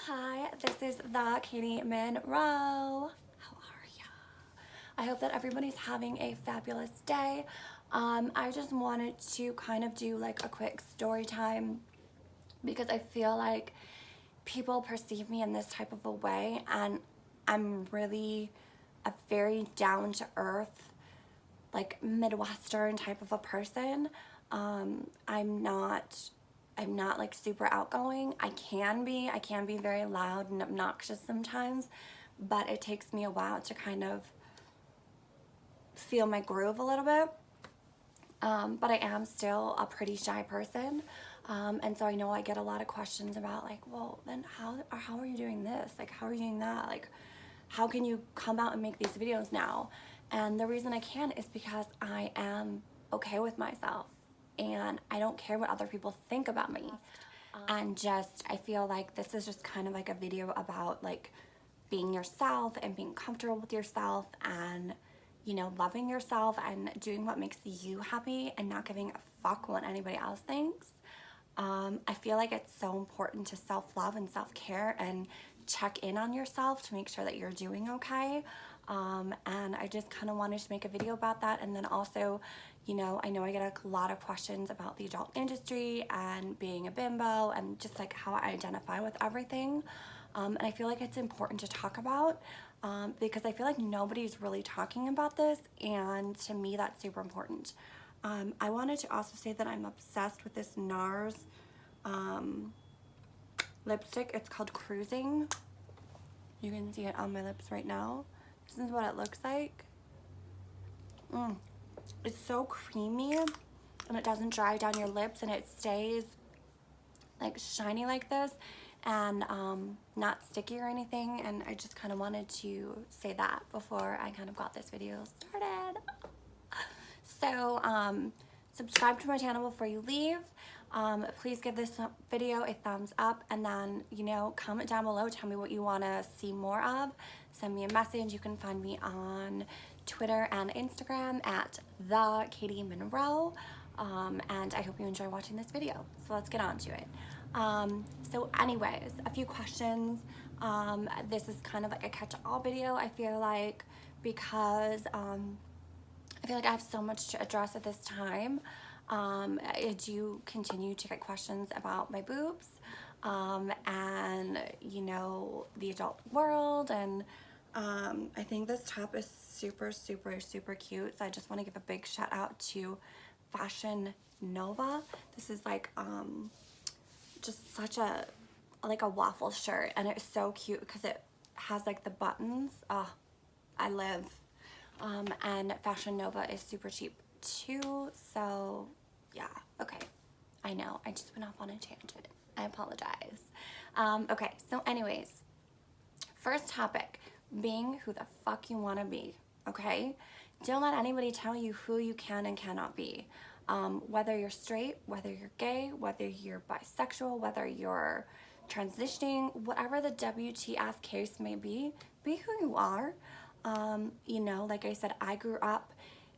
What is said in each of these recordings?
Hi, this is the Katie Monroe. How are ya? I hope that everybody's having a fabulous day. I just wanted to kind of do like a quick story time because I feel like people perceive me in this type of a way, and I'm really a very down to earth, like Midwestern type of a person. I'm not like super outgoing. I can be very loud and obnoxious sometimes, but it takes me a while to kind of feel my groove a little bit. But I am still a pretty shy person. And so I know I get a lot of questions about like, well, then how are you doing this? Like, how are you doing that? Like, how can you come out and make these videos now? And the reason I can is because I am okay with myself and I don't care what other people think about me. And just, I feel like this is just kind of like a video about like being yourself and being comfortable with yourself and, you know, loving yourself and doing what makes you happy and not giving a fuck what anybody else thinks. I feel like it's so important to self-love and self-care and check in on yourself to make sure that you're doing okay. And I just kind of wanted to make a video about that. And then also, you know I get a lot of questions about the adult industry and being a bimbo and just like how I identify with everything. And I feel like it's important to talk about because I feel like nobody's really talking about this, and to me that's super important. I wanted to also say that I'm obsessed with this NARS lipstick. It's called Cruising. You can see it on my lips right now. This is what it looks like. It's so creamy and it doesn't dry down your lips, and it stays like shiny like this and not sticky or anything. And I just kind of wanted to say that before I kind of got this video started. So subscribe to my channel before you leave. Please give this video a thumbs up, and then, you know, comment down below, tell me what you want to see more of. Send me a message. You can find me on Twitter and Instagram at the Katie Monroe. And I hope you enjoy watching this video. So let's get on to it. So anyways, a few questions. This is kind of like a catch-all video, I feel like, because I feel like I have so much to address at this time. I do continue to get questions about my boobs and, you know, the adult world, and I think this top is super, super, super cute. So I just want to give a big shout out to Fashion Nova. This is like just such a waffle shirt, and it's so cute because it has like the buttons. Oh, I live. And Fashion Nova is super cheap too, so yeah. Okay, I know I just went off on a tangent, I apologize. Okay, so anyways, first topic, being who the fuck you want to be. Okay, don't let anybody tell you who you can and cannot be. Whether you're straight, whether you're gay, whether you're bisexual, whether you're transitioning, whatever the WTF case may be who you are. You know, like I said, I grew up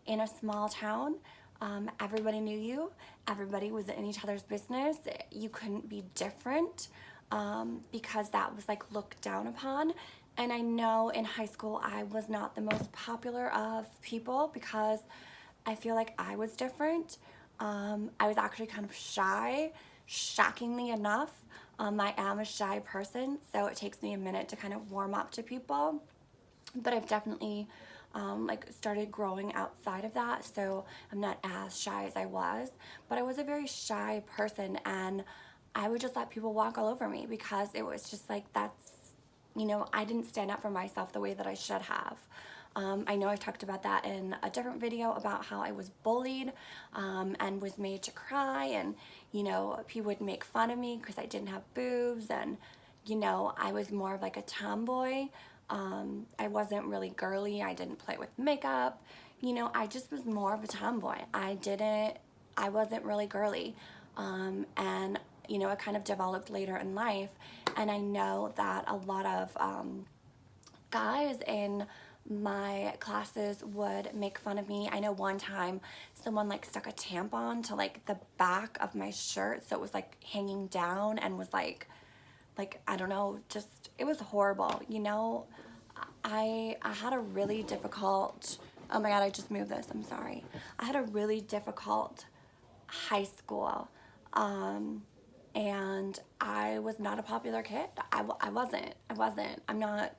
in a small town. Everybody knew you. Everybody was in each other's business. You couldn't be different because that was like looked down upon. And I know in high school I was not the most popular of people because I feel like I was different. I was actually kind of shy, shockingly enough. I am a shy person, so it takes me a minute to kind of warm up to people. But I've definitely like started growing outside of that, so I'm not as shy as I was. But I was a very shy person, and I would just let people walk all over me because it was just like, that's, you know, I didn't stand up for myself the way that I should have. I know I talked about that in a different video about how I was bullied and was made to cry, and, you know, people would make fun of me because I didn't have boobs, and, you know, I was more of like a tomboy. I wasn't really girly. I didn't play with makeup. You know, I just was more of a tomboy. I wasn't really girly. And, you know, it kind of developed later in life. And I know that a lot of guys in my classes would make fun of me. I know one time someone like stuck a tampon to like the back of my shirt, so it was like hanging down and was like like, I don't know, just, it was horrible, you know. I had a really difficult, oh my God, I just moved this, I'm sorry. I had a really difficult high school, and I was not a popular kid. I wasn't. I'm not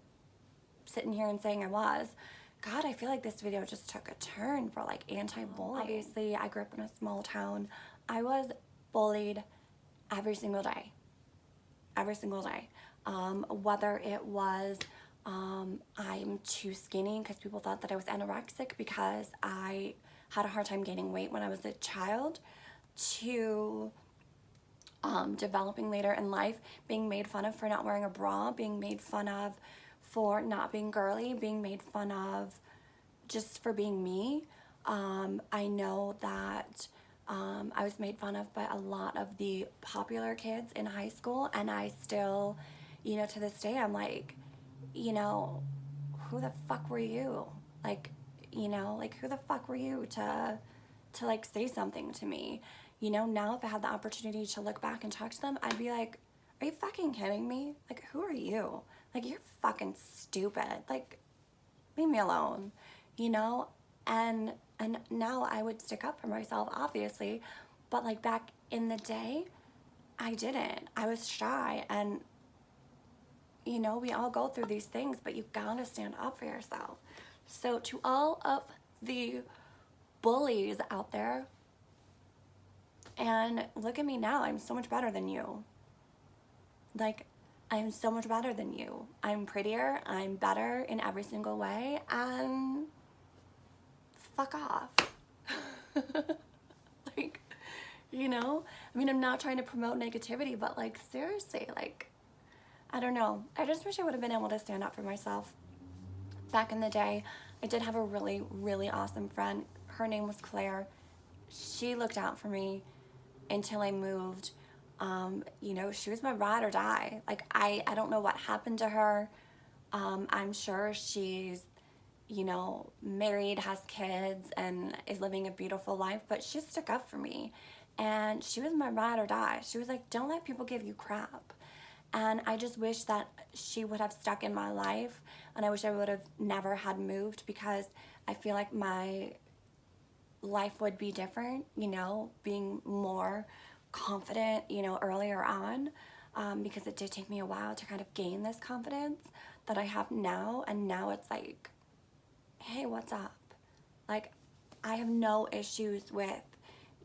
sitting here and saying I was. God, I feel like this video just took a turn for like anti-bullying. Obviously, I grew up in a small town. I was bullied every single day. Every single day. Whether it was I'm too skinny because people thought that I was anorexic because I had a hard time gaining weight when I was a child, to developing later in life, being made fun of for not wearing a bra, being made fun of for not being girly, being made fun of just for being me. I know that I was made fun of by a lot of the popular kids in high school, and I still, you know, to this day, I'm like, you know, who the fuck were you? Like, you know, like, who the fuck were you to like say something to me? You know, now if I had the opportunity to look back and talk to them, I'd be like, are you fucking kidding me? Like, who are you? Like, you're fucking stupid. Like, leave me alone, you know? And now I would stick up for myself, obviously, but like back in the day, I didn't. I was shy, and you know, we all go through these things, but you gotta stand up for yourself. So to all of the bullies out there, and look at me now, I'm so much better than you. Like, I'm so much better than you. I'm prettier, I'm better in every single way, and fuck off. Like, you know? I mean, I'm not trying to promote negativity, but like, seriously, like, I don't know. I just wish I would have been able to stand up for myself. Back in the day, I did have a really, really awesome friend. Her name was Claire. She looked out for me until I moved. You know, she was my ride or die. Like, I don't know what happened to her. I'm sure she's, you know, married, has kids, and is living a beautiful life, but she stuck up for me. And she was my ride or die. She was like, don't let people give you crap. And I just wish that she would have stuck in my life, and I wish I would have never had moved, because I feel like my life would be different, you know, being more confident, you know, earlier on, because it did take me a while to kind of gain this confidence that I have now. And now it's like, hey, what's up? Like, I have no issues with,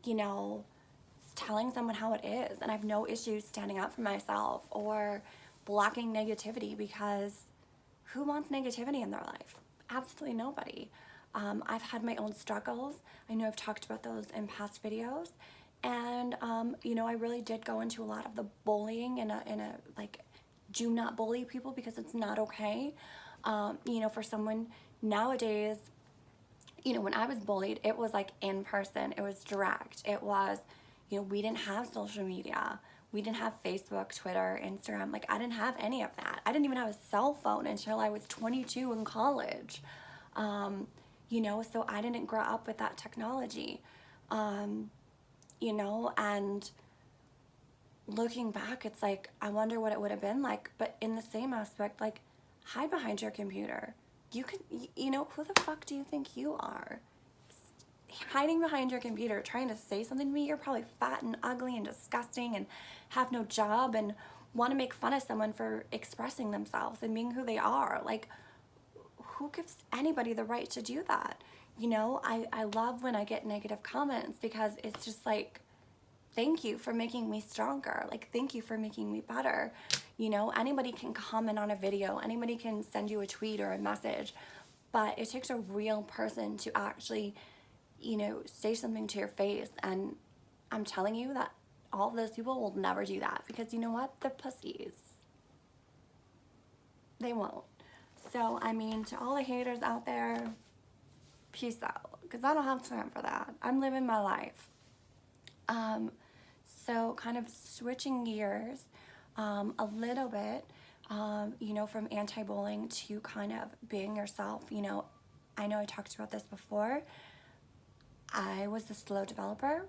you know, telling someone how it is, and I have no issues standing up for myself or blocking negativity, because who wants negativity in their life? Absolutely nobody. I've had my own struggles. I know I've talked about those in past videos, and you know, I really did go into a lot of the bullying in a like, do not bully people because it's not okay. You know, for someone nowadays, you know, when I was bullied, it was like in person, it was direct, it was, you know, we didn't have social media. We didn't have Facebook, Twitter, Instagram. Like, I didn't have any of that. I didn't even have a cell phone until I was 22 in college. You know, so I didn't grow up with that technology. You know, and looking back, it's like, I wonder what it would have been like. But in the same aspect, like, hide behind your computer. You can, you know, who the fuck do you think you are? Hiding behind your computer, trying to say something to me. You're probably fat and ugly and disgusting and have no job and want to make fun of someone for expressing themselves and being who they are. Like, who gives anybody the right to do that? You know, I love when I get negative comments, because it's just like, thank you for making me stronger. Like, thank you for making me better. You know, anybody can comment on a video, anybody can send you a tweet or a message, but it takes a real person to actually, you know, say something to your face. And I'm telling you that all of those people will never do that, because you know what? They're pussies. They won't. So, I mean, to all the haters out there, peace out, because I don't have time for that. I'm living my life. So kind of switching gears a little bit, you know, from anti-bullying to kind of being yourself. You know I talked about this before. I was a slow developer.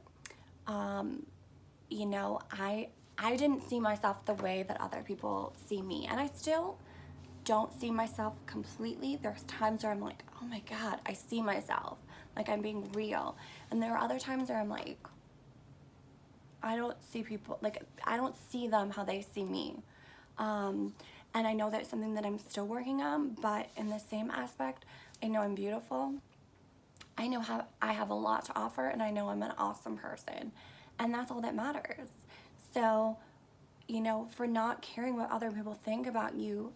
You know, I I didn't see myself the way that other people see me. And I still don't see myself completely. There's times where I'm like, oh my God, I see myself. Like I'm being real. And there are other times where I'm like, I don't see people, like I don't see them how they see me. And I know that's something that I'm still working on, but in the same aspect, I know I'm beautiful. I know how I have a lot to offer, and I know I'm an awesome person. And that's all that matters. So, you know, for not caring what other people think about you,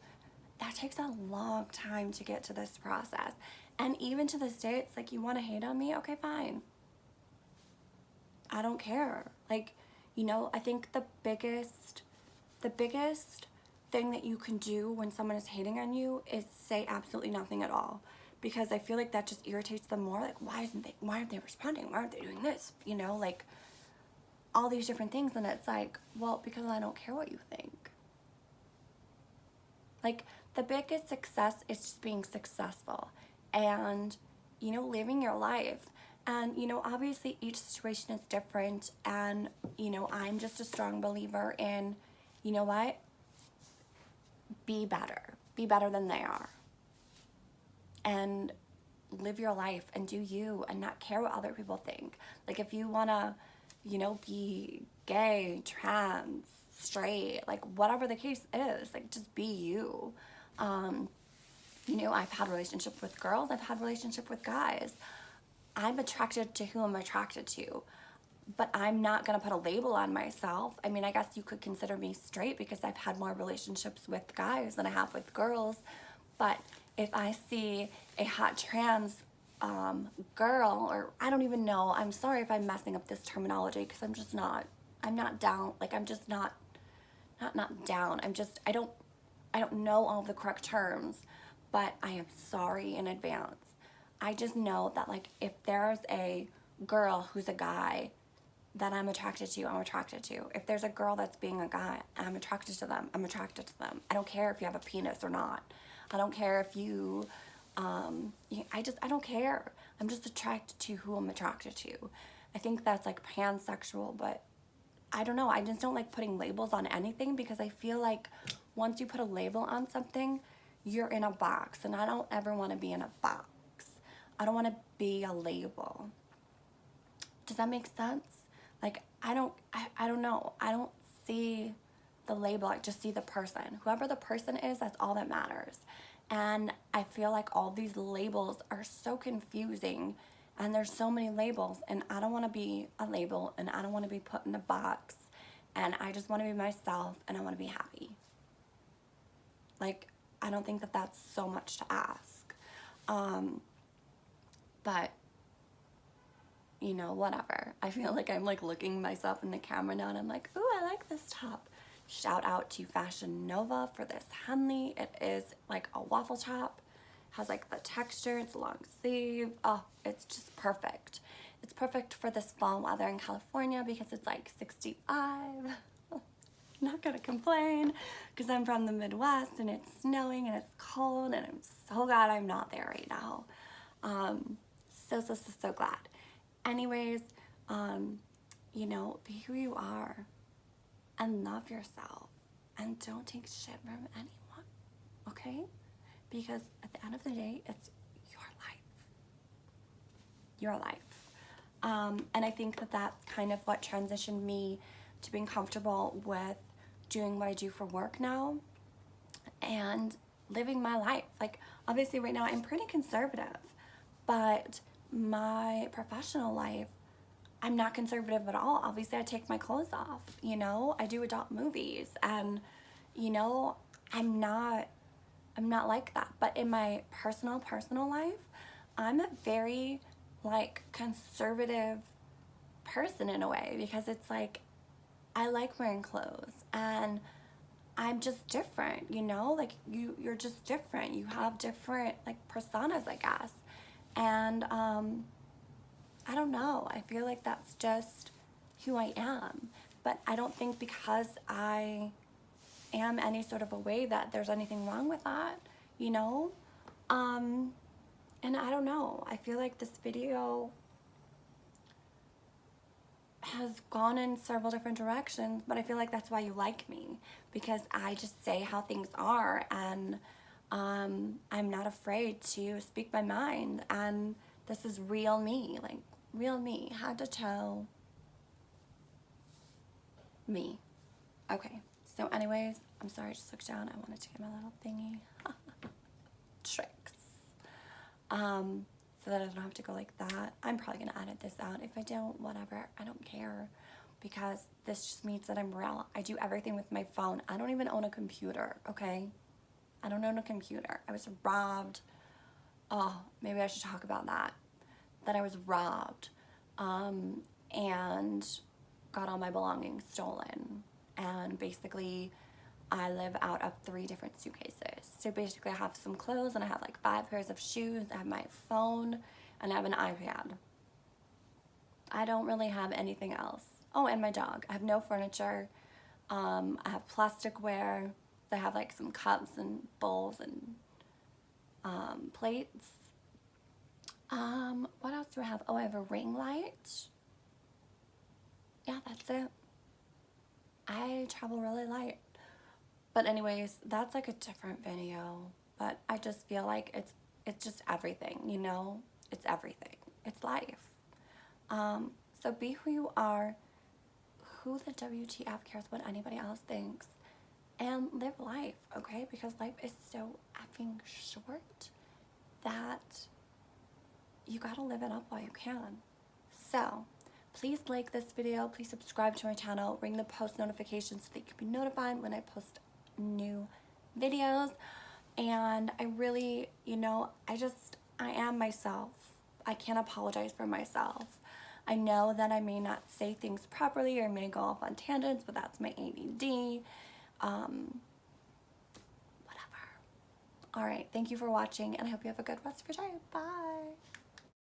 that takes a long time to get to this process. And even to this day, it's like, you want to hate on me? Okay, fine. I don't care. Like, you know, I think the biggest thing that you can do when someone is hating on you is say absolutely nothing at all. Because I feel like that just irritates them more. Like, why aren't they responding? Why aren't they doing this? You know, like all these different things. And it's like, well, because I don't care what you think. Like, the biggest success is just being successful and, you know, living your life. And, you know, obviously each situation is different. And, you know, I'm just a strong believer in, you know what? Be better. Be better than they are. And live your life and do you and not care what other people think. Like, if you want to, you know, be gay, trans, straight, like whatever the case is, like just be you. You know, I've had relationships with girls, I've had relationships with guys. I'm attracted to who I'm attracted to, but I'm not going to put a label on myself. I mean, I guess you could consider me straight because I've had more relationships with guys than I have with girls. But if I see a hot trans girl, or I don't even know, I'm sorry if I'm messing up this terminology because I'm not down, like I'm just not down. I don't know all the correct terms, but I am sorry in advance. I just know that, like, if there's a girl who's a guy that I'm attracted to, I'm attracted to. If there's a girl that's being a guy, I'm attracted to them, I'm attracted to them. I don't care if you have a penis or not. I don't care if you, I don't care. I'm just attracted to who I'm attracted to. I think that's like pansexual, but I don't know. I just don't like putting labels on anything because I feel like once you put a label on something, you're in a box, and I don't ever want to be in a box. I don't want to be a label. Does that make sense? Like, I don't know. I don't see the label. I just see the person. Whoever the person is, that's all that matters. And I feel like all these labels are so confusing, and there's so many labels, and I don't want to be a label, and I don't want to be put in a box, and I just want to be myself, and I want to be happy. Like, I don't think that that's so much to ask. But, you know, whatever. I feel like I'm like looking myself in the camera now, and I'm like, ooh, I like this top. Shout out to Fashion Nova for this Henley. It is like a waffle top. Has like the texture, it's a long sleeve. Oh, it's just perfect. It's perfect for this fall weather in California because it's like 65. Not gonna complain because I'm from the Midwest and it's snowing and it's cold, and I'm so glad I'm not there right now. So glad. Anyways, you know, be who you are and love yourself, and don't take shit from anyone, okay? Because at the end of the day, it's your life. Your life. And I think that that's kind of what transitioned me to being comfortable with doing what I do for work now and living my life. Like, obviously right now I'm pretty conservative, but my professional life, I'm not conservative at all. Obviously I take my clothes off, you know, I do adult movies, and you know, I'm not like that. But in my personal life, I'm a very like conservative person in a way, because it's like I like wearing clothes and I'm just different, you know, like you're just different. You have different like personas, I guess. And I don't know. I feel like that's just who I am. But I don't think because I am any sort of a way that there's anything wrong with that, you know? And I don't know. I feel like this video has gone in several different directions, but I feel like that's why you like me, because I just say how things are, and I'm not afraid to speak my mind, and this is real me, like real me, head to toe me. Okay, so anyways, I'm sorry I just looked down. I wanted to get my little thingy. Tricks. So that I don't have to go like that. I'm probably gonna edit this out. If I don't, whatever, I don't care, because this just means that I'm real. I do everything with my phone. I don't even own a computer, okay? I don't own a computer. I was robbed. Oh, maybe I should talk about that. That I was robbed, and got all my belongings stolen. And basically, I live out of 3 different suitcases. So basically I have some clothes, and I have like 5 pairs of shoes, I have my phone, and I have an iPad. I don't really have anything else. Oh, and my dog. I have no furniture. I have plasticware. I have like some cups and bowls and plates. What else do I have? Oh, I have a ring light. Yeah, that's it. I travel really light. But anyways, that's like a different video. But I just feel like it's just everything, you know? It's everything. It's life. So be who you are. Who the WTF cares what anybody else thinks? And live life, okay? Because life is so effing short that you gotta live it up while you can. So please like this video. Please subscribe to my channel. Ring the post notifications so that you can be notified when I post new videos. And I really, you know, I am myself. I can't apologize for myself. I know that I may not say things properly, or may go off on tangents, but that's my ADD. Whatever. All right, thank you for watching, and I hope you have a good rest of your day. Bye.